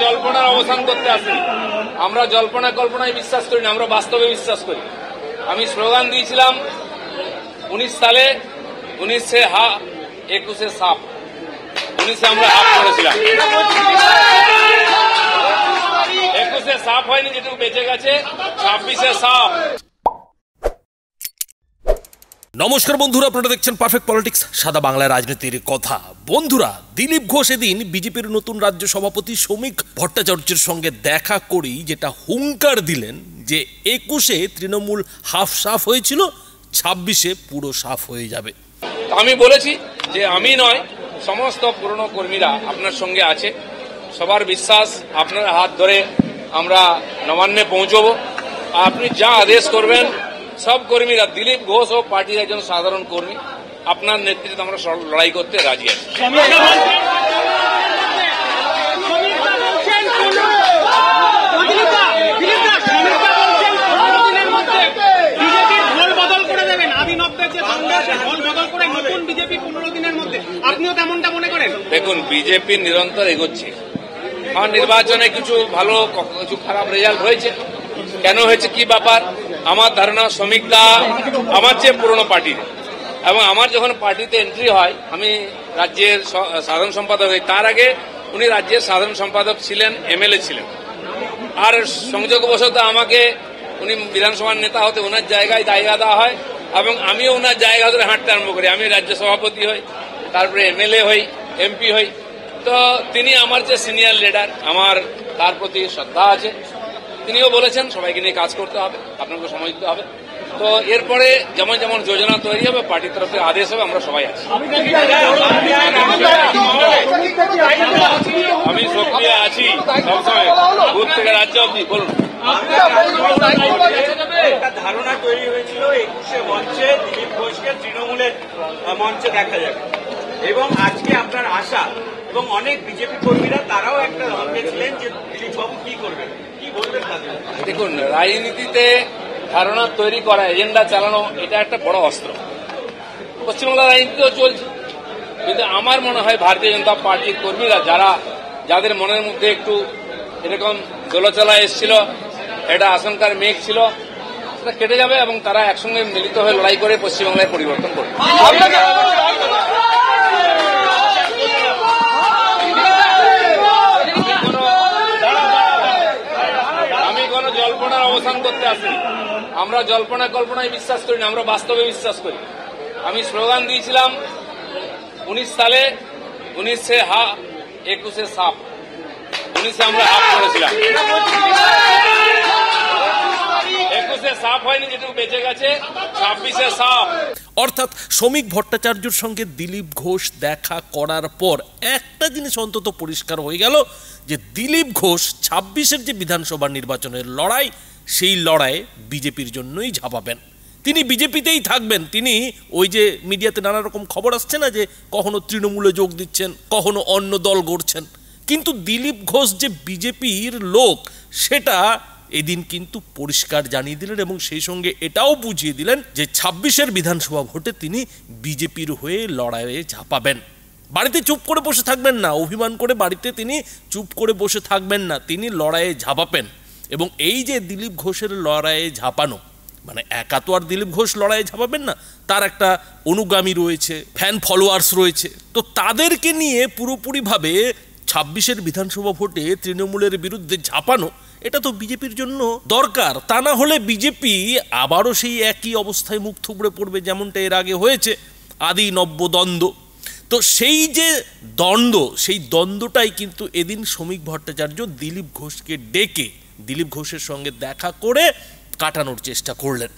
জল্পনার অবসান করতে আসি। আমরা জল্পনা কল্পনায় বিশ্বাস করি না, আমরা বাস্তবে বিশ্বাস করি। আমি স্লোগান দিয়েছিলাম 19 সালে 19 হা 21 সাপ, 19 আমরা হাফ করেছিলাম, 21 সাপ হয়নি, যেটুকু বেঁচে গেছে 26 সাপ। নমস্কার বন্ধুরা, আপনারা দেখছেন পারফেক্ট পলিটিক্স, সাদা বাংলায় রাজনীতির কথা। বন্ধুরা, দিলীপ ঘোষ এদিন বিজেপির নতুন রাজ্য সভাপতি শ্রমিক ভট্টাচার্যের সঙ্গে দেখা করেই যেটা হুঙ্কার দিলেন যে 21-এ তৃণমূল হাফ সাফ হয়েছিল, 26-এ পুরো সাফ হয়ে যাবে। আমি বলেছি যে আমি নয়, সমস্ত পুরনো কর্মীরা আপনার সঙ্গে আছে, সবার বিশ্বাস আপনার হাত ধরে আমরা নবান্নে পৌঁছবো। আপনি যা আদেশ করবেন, সব কর্মীরা, দিলীপ ঘোষ ও পার্টির একজন সাধারণ কর্মী, আপনার নেতৃত্বে আমরা লড়াই করতে রাজি আছি। দেখুন, বিজেপি নিরন্তর এগোচ্ছে। আমার নির্বাচনে কিছু ভালো কিছু খারাপ রেজাল্ট হয়েছে। কেন হয়েছে, কি ব্যাপার? আমার ধারণা শ্রমিক দা আমার চেয়ে পুরনো পার্টির, এবং আমার যখন পার্টিতে এন্ট্রি হয়, আমি রাজ্যের সাধারণ সম্পাদক হই, তার আগে উনি রাজ্যের সাধারণ সম্পাদক ছিলেন, এমএলএ ছিলেন। আর সংযোগবশত আমাকে উনি বিধানসভার নেতা হতে ওনার জায়গায় জায়গা দেওয়া হয়, এবং আমিও ওনার জায়গা ধরে হাঁটতে আরম্ভ করি। আমি রাজ্য সভাপতি হই, তারপরে এমএলএ হই, এমপি হই। তো তিনি আমার যে সিনিয়র লিডার, আমার তার প্রতি শ্রদ্ধা আছে। তিনিও বলেছেন সবাইকে নিয়ে কাজ করতে হবে, আপনাকে সময় দিতে হবে। তো এরপরে যেমন যেমন যোজনা তৈরি হবে, পার্টির তরফে আদেশ হবে, আমরা সবাই আছি। আমি সক্রিয় আছি সবসময়, বুথ থেকে রাজ্য অব্দি। বলুন। একটা ধারণা তৈরি হয়েছিল 21-এ মঞ্চে দিলীপ ঘোষকে তৃণমূলের মঞ্চে দেখা যাবে, এবং আজকে আপনার আশা এবং অনেক বিজেপি কর্মীরা তারাও একটা দেখলেন যে দিলীপ বাবু কি করবেন, কি বলবেন তাদের? দেখুন, রাজনীতিতে ধারণা তৈরি করা, এজেন্ডা চালানো, এটা একটা বড় অস্ত্র। পশ্চিমবাংলার রাজনীতিও চলছে, কিন্তু আমার মনে হয় ভারতীয় জনতা পার্টির কর্মীরা যাদের মনের মধ্যে একটু এরকম দোলাচলা এসেছিল, এটা আশঙ্কার মেঘ ছিল, সেটা কেটে যাবে, এবং তারা একসঙ্গে মিলিত হয়ে লড়াই করে পশ্চিমবাংলায় পরিবর্তন করবে। আমি কোন জল্পনার অবসান করতে আসি। আমরা জল্পনা কল্পনায় বিশ্বাস করি না, আমরা বাস্তবে বিশ্বাস করি। আমি স্লোগান দিয়েছিলাম 19 সালে 19 হা 21 সাপ, 19 আমরা হাফ করেছিলাম, 21 সাপ হয়নি, যেটুকু বেঁচে গেছে 26 সাপ। অর্থাৎ শ্রমিক ভট্টাচার্যর সঙ্গে দিলীপ ঘোষ দেখা করার পর একটা জিনিস অন্তত পরিষ্কার হয়ে গেল যে দিলীপ ঘোষ 26-এর যে বিধানসভা নির্বাচনের লড়াই, সেই লড়াইয়ে বিজেপির জন্যই ঝাঁপাবেন। তিনি বিজেপিতেই থাকবেন। তিনি ওই যে মিডিয়াতে নানা রকম খবর আসছে না, যে কখনো তৃণমূলে যোগ দিচ্ছেন, কখনো অন্য দল গড়ছেন, কিন্তু দিলীপ ঘোষ যে বিজেপির লোক সেটা এদিন কিন্তু পরিষ্কার জানিয়ে দিলেন, এবং সেই সঙ্গে এটাও বুঝিয়ে দিলেন যে 26-এর বিধানসভা ভোটে তিনি বিজেপির হয়ে লড়াইয়ে ঝাঁপাবেন। বাড়িতে চুপ করে বসে থাকবেন না, অভিমান করে বাড়িতে তিনি চুপ করে বসে থাকবেন না, তিনি লড়াইয়ে ঝাঁপাবেন। এবং এই যে দিলীপ ঘোষের লড়াইয়ে ঝাঁপানো, মানে একা তো আর দিলীপ ঘোষ লড়াইয়ে ঝাঁপাবেন না, তার একটা অনুগামী রয়েছে, ফ্যান ফলোয়ার্স রয়েছে। তো তাদেরকে নিয়ে পুরোপুরিভাবে 26-এর বিধানসভা ভোটে তৃণমূলের বিরুদ্ধে ঝাঁপানো, এটা তো বিজেপির জন্য দরকার। তা না হলে বিজেপি আবারও সেই একই অবস্থায় মুখ থুবড়ে পড়বে, যেমনটা এর আগে হয়েছে, আদি নব্য দ্বন্দ্ব। তো সেই যে দ্বন্দ্ব, সেই দ্বন্দ্বটাই কিন্তু এদিন শ্রমিক ভট্টাচার্য দিলীপ ঘোষকে ডেকে দিলীপ ঘোষের সঙ্গে দেখা করে কাটানোর চেষ্টা করলেন।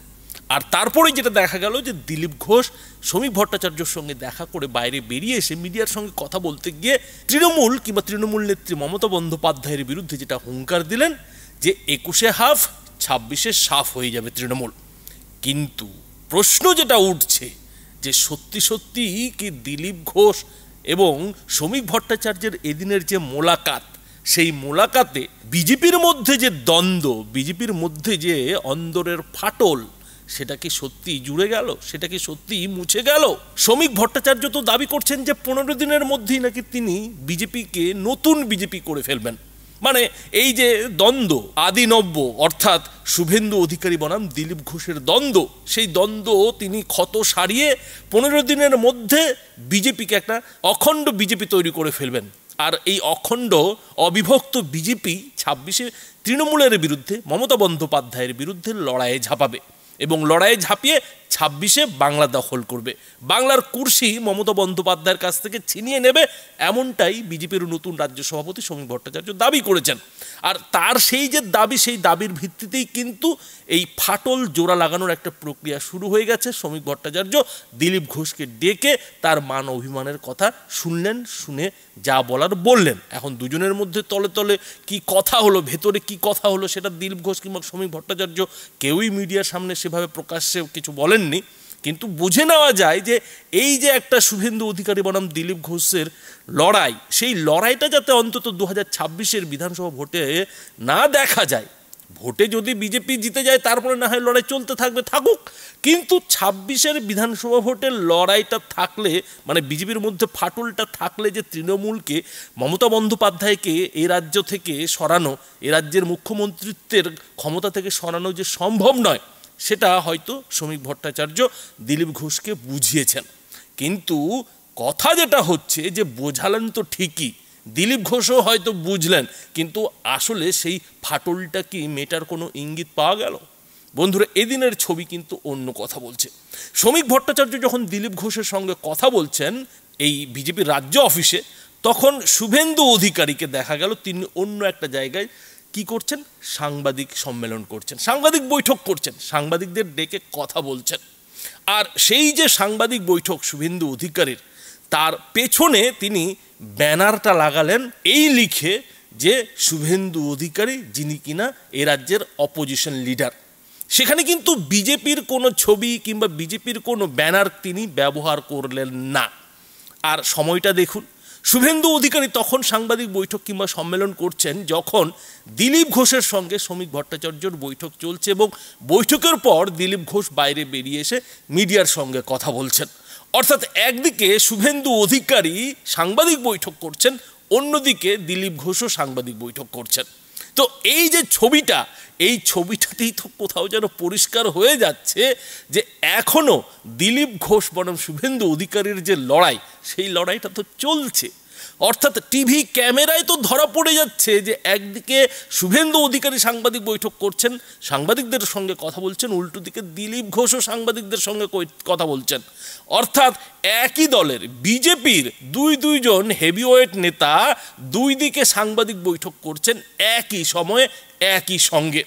আর তারপরেই যেটা দেখা গেল যে দিলীপ ঘোষ শ্রমিক ভট্টাচার্যের সঙ্গে দেখা করে বাইরে বেরিয়ে এসে মিডিয়ার সঙ্গে কথা বলতে গিয়ে তৃণমূল কিংবা তৃণমূল নেত্রী মমতা বন্দ্যোপাধ্যায়ের বিরুদ্ধে যেটা হুঙ্কার দিলেন যে 21-এ হাফ 26-এ সাফ হয়ে যাবে তৃণমূল। কিন্তু প্রশ্ন যেটা উঠছে যে সত্যি সত্যি কি দিলীপ ঘোষ এবং শ্রমিক ভট্টাচার্যের এদিনের যে মোলাকাত, সেই মোলাকাতে বিজেপির মধ্যে যে দ্বন্দ্ব, বিজেপির মধ্যে যে অন্দরের ফাটল, সেটা কি সত্যি জুড়ে গেল, সেটা কি সত্যি মুছে গেল? শ্রমিক ভট্টাচার্য তো দাবি করছেন যে 15 দিনের মধ্যেই নাকি তিনি বিজেপিকে নতুন বিজেপি করে ফেলবেন। মানে এই যে দ্বন্দ্ব আদি নব্য অর্থাৎ শুভেন্দু অধিকারী বনাম দিলীপ ঘোষের দ্বন্দ্ব, সেই দ্বন্দ্ব তিনি ক্ষত সারিয়ে 15 দিনের মধ্যে বিজেপিকে একটা অখণ্ড বিজেপি তৈরি করে ফেলবেন। আর এই অখণ্ড অবিভক্ত বিজেপি 26-এ তৃণমূলের বিরুদ্ধে, মমতা বন্দ্যোপাধ্যায়ের বিরুদ্ধে লড়াইয়ে ঝাঁপাবে এবং লড়াইয়ে ঝাঁপিয়ে 26-এ বাংলা দখল করবে, বাংলার কুর্সি মমতা বন্দ্যোপাধ্যায়ের কাছ থেকে ছিনিয়ে নেবে, এমনটাই বিজেপির নতুন রাজ্য সভাপতি শ্রমিক ভট্টাচার্য দাবি করেছেন। আর তার সেই যে দাবি, সেই দাবির ভিত্তিতেই কিন্তু এই ফাটল জোড়া লাগানোর একটা প্রক্রিয়া শুরু হয়ে গেছে। শ্রমিক ভট্টাচার্য দিলীপ ঘোষকে ডেকে তার মান অভিমানের কথা শুনলেন, শুনে যা বলার বললেন। এখন দুজনের মধ্যে তলে তলে কি কথা হলো, ভেতরে কি কথা হলো, সেটা দিলীপ ঘোষ কিংবা শ্রমিক ভট্টাচার্য কেউই মিডিয়ার সামনে সেভাবে প্রকাশ্যে কিছু বলেননি। কিন্তু বুঝে নেওয়া যায় যে এই যে একটা শুভেন্দু অধিকারী বনাম দিলীপ ঘোষের লড়াই, সেই লড়াইটা যাতে অন্তত 2026-এর বিধানসভা ভোটে না দেখা যায়। ভোটে যদি বিজেপি জিতে যায় তারপরে না হয় লড়াই চলতে থাকবে, থাকুক, কিন্তু 26-এর বিধানসভা ভোটের লড়াইটা থাকলে, মানে বিজেপির মধ্যে ফাটলটা থাকলে যে তৃণমূলকে, মমতা বন্দ্যোপাধ্যায়কে এই রাজ্য থেকে সরানো, এ রাজ্যের মুখ্যমন্ত্রিত্বের ক্ষমতা থেকে সরানো যে সম্ভব নয়, সেটা হয়তো শ্রমিক ভট্টাচার্য দিলীপ ঘোষকে বুঝিয়েছেন। কিন্তু কথা যেটা হচ্ছে যে বোঝালেন তো ঠিকই, দিলীপ ঘোষও হয়তো বুঝলেন, কিন্তু আসলে সেই ফাটলটা কি মেটার কোনো ইঙ্গিত পাওয়া গেল? বন্ধুরা, এদিনের ছবি কিন্তু অন্য কথা বলছে। শ্রমিক ভট্টাচার্য যখন দিলীপ ঘোষের সঙ্গে কথা বলছেন এই বিজেপির রাজ্য অফিসে, তখন শুভেন্দু অধিকারীকে দেখা গেল তিনি অন্য একটা জায়গায় কি করছেন, সাংবাদিক সম্মেলন করছেন, সাংবাদিক বৈঠক করছেন, সাংবাদিকদের ডেকে কথা বলছেন। আর সেই যে সাংবাদিক বৈঠক শুভেন্দু অধিকারীর, তার পেছনে তিনি ব্যানারটা লাগালেন এই লিখে যে শুভেন্দু অধিকারী যিনি কিনা এ রাজ্যের অপোজিশন লিডার। সেখানে কিন্তু বিজেপির কোনো ছবি কিংবা বিজেপির কোনো ব্যানার তিনি ব্যবহার করলেন না। আর সময়টা দেখুন, শুভেন্দু অধিকারী তখন সাংবাদিক বৈঠক কিংবা সম্মেলন করছেন যখন দিলীপ ঘোষের সঙ্গে শ্রমিক ভট্টাচার্যর বৈঠক চলছে, এবং বৈঠকের পর দিলীপ ঘোষ বাইরে বেরিয়ে এসে মিডিয়ার সঙ্গে কথা বলছেন। অর্থাৎ একদিকে শুভেন্দু অধিকারী সাংবাদিক বৈঠক করছেন, অন্যদিকে দিলীপ ঘোষও সাংবাদিক বৈঠক করছেন। তো এই যে ছবিটা, এই ছবিটাতেই তো কোথাও যেন পরিষ্কার হয়ে যাচ্ছে যে এখনও দিলীপ ঘোষ বনাম শুভেন্দু অধিকারীর যে লড়াই, সেই লড়াইটা তো চলছে। অর্থাৎ টিভি ক্যামেরায় তো ধরা পড়ে যাচ্ছে যে একদিকে শুভেন্দু অধিকারী সাংবাদিক বৈঠক করছেন, সাংবাদিকদের সঙ্গে কথা বলছেন, উল্টো দিকে দিলীপ ঘোষও সাংবাদিকদের সঙ্গে কথা বলছেন। অর্থাৎ একই দলের বিজেপির দুইজন হেভিওয়েট নেতা দুই দিকে সাংবাদিক বৈঠক করছেন একই সময়ে, একই সঙ্গে।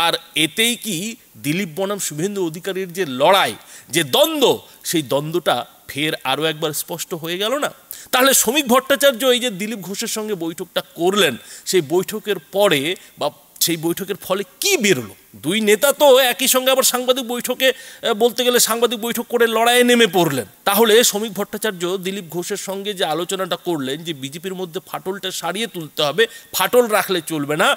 আর এতেই কি দিলীপ বনাম শুভেন্দু অধিকারীর যে লড়াই, যে দ্বন্দ্ব, সেই দ্বন্দ্বটা ফের আরও একবার স্পষ্ট হয়ে গেল না? তাহলে শ্রমিক ভট্টাচার্য এই যে দিলীপ ঘোষের সঙ্গে বৈঠকটা করলেন, সেই বৈঠকের পরে বা সেই বৈঠকের ফলে কি বেরোলো? দুই নেতা তো একই সঙ্গে আবার সাংবাদিক বৈঠকে, বলতে গেলে সাংবাদিক বৈঠক করে লড়াইয়ে নেমে পড়লেন। তাহলে শ্রমিক ভট্টাচার্য দিলীপ ঘোষের সঙ্গে যে আলোচনাটা করলেন যে বিজেপির মধ্যে ফাটলটা সারিয়ে তুলতে হবে, ফাটল রাখলে চলবে না,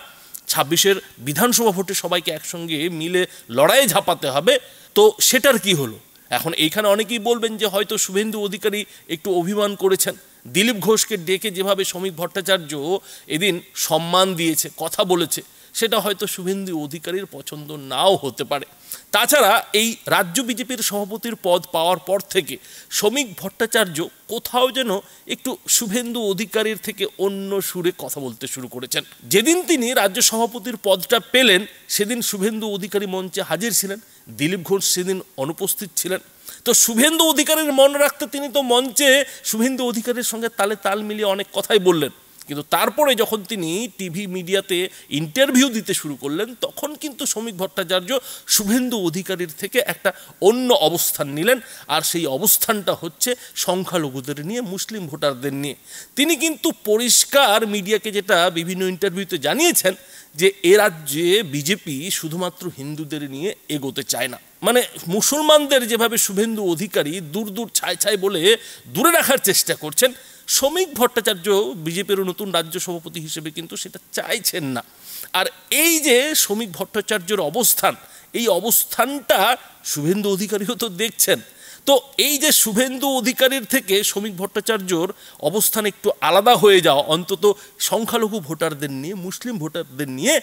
26-এর বিধানসভা ভোটে সবাইকে একসঙ্গে মিলে লড়াইয়ে ঝাঁপাতে হবে, তো সেটার কি হলো? এখন এইখানে অনেকেই বলবেন যে হয়তো শুভেন্দু অধিকারী একটু অভিমান করেছেন, দিলীপ ঘোষকে ডেকে যেভাবে শ্রমিক ভট্টাচার্য এদিন সম্মান দিয়েছে, কথা বলেছে, সেটা হয়তো শুভেন্দু অধিকারীর পছন্দ নাও হতে পারে। তাছাড়া এই রাজ্য বিজেপির সভাপতির পদ পাওয়ার পর থেকে শ্রমিক ভট্টাচার্য কোথাও যেন একটু শুভেন্দু অধিকারীর থেকে অন্য সুরে কথা বলতে শুরু করেছেন। যেদিন তিনি রাজ্য সভাপতির পদটা পেলেন, সেদিন শুভেন্দু অধিকারী মঞ্চে হাজির ছিলেন, দিলীপ ঘোষ সেদিন অনুপস্থিত ছিলেন। তো শুভেন্দু অধিকারীর মন রাখতে তিনি তো মঞ্চে শুভেন্দু অধিকারীর সঙ্গে তালে তাল মিলিয়ে অনেক কথাই বললেন, কিন্তু তারপরে যখন তিনি টিভি মিডিয়াতে ইন্টারভিউ দিতে শুরু করলেন, তখন কিন্তু শ্রমিক ভট্টাচার্য শুভেন্দু অধিকারীর থেকে একটা অন্য অবস্থান নিলেন। আর সেই অবস্থানটা হচ্ছে সংখ্যালঘুদের নিয়ে, মুসলিম ভোটারদের নিয়ে। তিনি কিন্তু পরিষ্কার মিডিয়াকে যেটা বিভিন্ন ইন্টারভিউতে জানিয়েছেন যে এ রাজ্যে বিজেপি শুধুমাত্র হিন্দুদের নিয়ে এগোতে চায় না। মানে মুসলমানদের যেভাবে শুভেন্দু অধিকারী দূর দূর ছায় ছায় বলে দূরে রাখার চেষ্টা করছেন, শ্রমিক ভট্টাচার্য বিজেপির নতুন রাজ্য সভাপতি হিসেবে কিন্তু সেটা চাইছেন না। আর এই যে শ্রমিক ভট্টাচার্যের অবস্থান, এই অবস্থানটা শুভেন্দু অধিকারীও তো দেখছেন। তো এই যে শুভেন্দু অধিকারীর থেকে শ্রমিক ভট্টাচার্যর অবস্থান একটু আলাদা হয়ে যাওয়া, অন্তত সংখ্যালঘু ভোটারদের নিয়ে, মুসলিম ভোটারদের নিয়ে,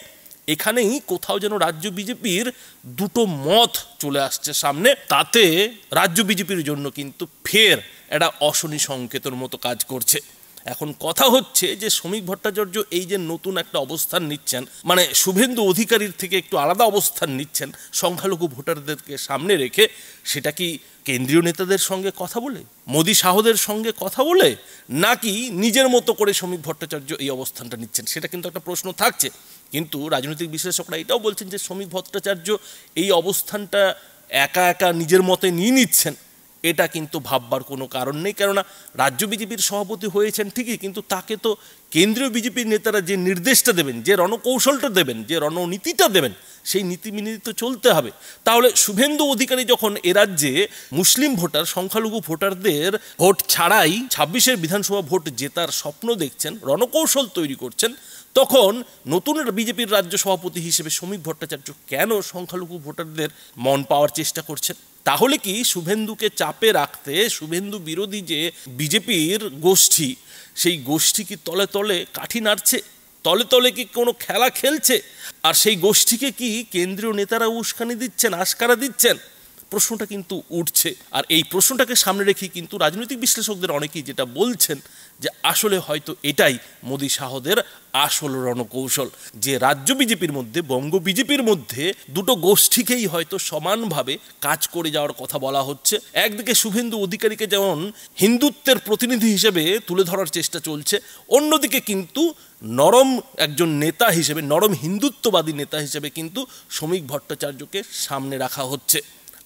এখানেই কোথাও যেন রাজ্য বিজেপির দুটো মত চলে আসছে সামনে। তাতে রাজ্য বিজেপির জন্য কিন্তু ফের একটা অশনি সংকেতের মতো কাজ করছে। এখন কথা হচ্ছে যে শ্রমিক ভট্টাচার্য এই যে নতুন একটা অবস্থান নিচ্ছেন, মানে শুভেন্দু অধিকারীর থেকে একটু আলাদা অবস্থান নিচ্ছেন সংখ্যালঘু ভোটারদেরকে সামনে রেখে, সেটা কি কেন্দ্রীয় নেতাদের সঙ্গে কথা বলে, মোদি শাহদের সঙ্গে কথা বলে, নাকি নিজের মতো করে শ্রমিক ভট্টাচার্য এই অবস্থানটা নিচ্ছেন, সেটা কিন্তু একটা প্রশ্ন থাকছে। কিন্তু রাজনৈতিক বিশ্লেষকরা এটাও বলছেন যে শ্রমিক ভট্টাচার্য এই অবস্থানটা একা একা নিজের মতে নিয়ে নিচ্ছেন, এটা কিন্তু ভাববার কোনো কারণ নেই। কেননা রাজ্য বিজেপির সভাপতি হয়েছেন ঠিকই, কিন্তু তাকে তো কেন্দ্রীয় বিজেপির নেতারা যে নির্দেশটা দেবেন, যে রণকৌশলটা দেবেন, যে রণনীতিটা দেবেন, সেই নীতি মেনে তো চলতে হবে। তাহলে শুভেন্দু অধিকারী যখন এ রাজ্যে মুসলিম ভোটার, সংখ্যালঘু ভোটারদের ভোট ছাড়াই 26-এর বিধানসভা ভোট জেতার স্বপ্ন দেখছেন, রণকৌশল তৈরি করছেন, তখন নতুন বিজেপির রাজ্য সভাপতি হিসেবে শ্রমিক ভট্টাচার্য কেন সংখ্যালঘু ভোটারদের মন পাওয়ার চেষ্টা করছেন? তাহলে কি শুভেন্দুকে চাপে রাখতে শুভেন্দু বিরোধী যে বিজেপির গোষ্ঠী, সেই গোষ্ঠী কি তলে তলে কাঠি নাড়ছে, তলে তলে কি কোনো খেলা খেলছে? আর সেই গোষ্ঠীকে কি কেন্দ্রীয় নেতারা উস্কানি দিচ্ছেন, আশকারা দিচ্ছেন? প্রশ্নটা কিন্তু উঠছে। আর এই প্রশ্নটাকে সামনে রেখেই কিন্তু রাজনৈতিক বিশ্লেষকদের অনেকেই যেটা বলছেন যে আসলে হয়তো এটাই মোদি শাহদের আসল রণকৌশল, যে রাজ্য বিজেপির মধ্যে, বঙ্গ বিজেপির মধ্যে দুটো গোষ্ঠীকেই হয়তো সমানভাবে কাজ করে যাওয়ার কথা বলা হচ্ছে। একদিকে শুভেন্দু অধিকারীকে যেমন হিন্দুত্বের প্রতিনিধি হিসেবে তুলে ধরার চেষ্টা চলছে, অন্যদিকে কিন্তু নরম একজন নেতা হিসেবে, নরম হিন্দুত্ববাদী নেতা হিসেবে কিন্তু শ্রমিক ভট্টাচার্যকে সামনে রাখা হচ্ছে।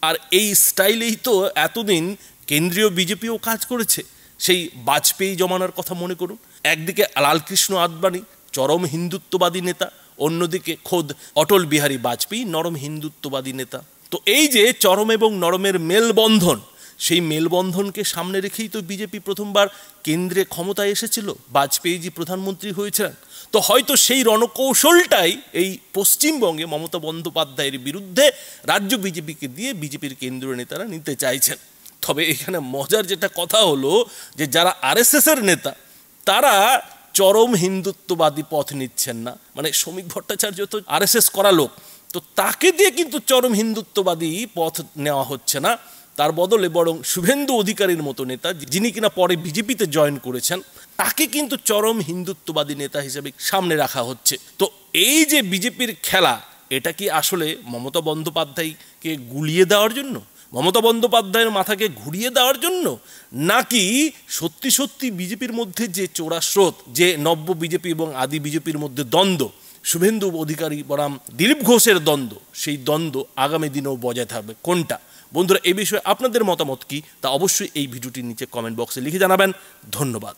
আর এই স্টাইলেই তো এতদিন কেন্দ্রীয় বিজেপিও কাজ করেছে। সেই বাজপেয়ী জমানার কথা মনে করুন, একদিকে লালকৃষ্ণ আদবানি চরম হিন্দুত্ববাদী নেতা, অন্যদিকে খোদ অটল বিহারী বাজপেয়ী নরম হিন্দুত্ববাদী নেতা। তো এই যে চরম এবং নরমের মেলবন্ধন, সেই মেলবন্ধনকে সামনে রেখেই তো বিজেপি প্রথমবার কেন্দ্রে ক্ষমতায় এসেছিল, বাজপেয়ীজি প্রধানমন্ত্রী হয়েছিলেন। তো হয়তো সেই রণকৌশলটাই এই পশ্চিমবঙ্গে মমতা বন্দ্যোপাধ্যায়ের বিরুদ্ধে রাজ্য বিজেপিকে দিয়ে বিজেপির কেন্দ্রীয় নেতারা নিতে চাইছেন। তবে এখানে মজার যেটা কথা হলো যে যারা আরএসএসের নেতা, তারা চরম হিন্দুত্ববাদী পথ নিচ্ছেন না। মানে শ্রমিক ভট্টাচার্য তো আরএসএস করা লোক, তো তাকে দিয়ে কিন্তু চরম হিন্দুত্ববাদী পথ নেওয়া হচ্ছে না। তার বদলে বরং শুভেন্দু অধিকারীর মতো নেতা, যিনি কিনা পরে বিজেপিতে জয়েন করেছেন, তাকে কিন্তু চরম হিন্দুত্ববাদী নেতা হিসেবে সামনে রাখা হচ্ছে। তো এই যে বিজেপির খেলা, এটা কি আসলে মমতা বন্দ্যোপাধ্যায়কে গুলিয়ে দেওয়ার জন্য, মমতা বন্দ্যোপাধ্যায়ের মাথাকে ঘুরিয়ে দেওয়ার জন্য, নাকি সত্যি সত্যি বিজেপির মধ্যে যে চোরা স্রোত, যে নব্য বিজেপি এবং আদি বিজেপির মধ্যে দ্বন্দ্ব, শুভেন্দু অধিকারী বনাম দিলীপ ঘোষের দ্বন্দ্ব, সেই দ্বন্দ্ব আগামী দিনেও বজায় থাকবে কোনটা? বন্ধুরা, এই বিষয়ে আপনাদের মতামত কি তা অবশ্যই এই ভিডিওটির নিচে কমেন্ট বক্সে লিখে জানাবেন। ধন্যবাদ।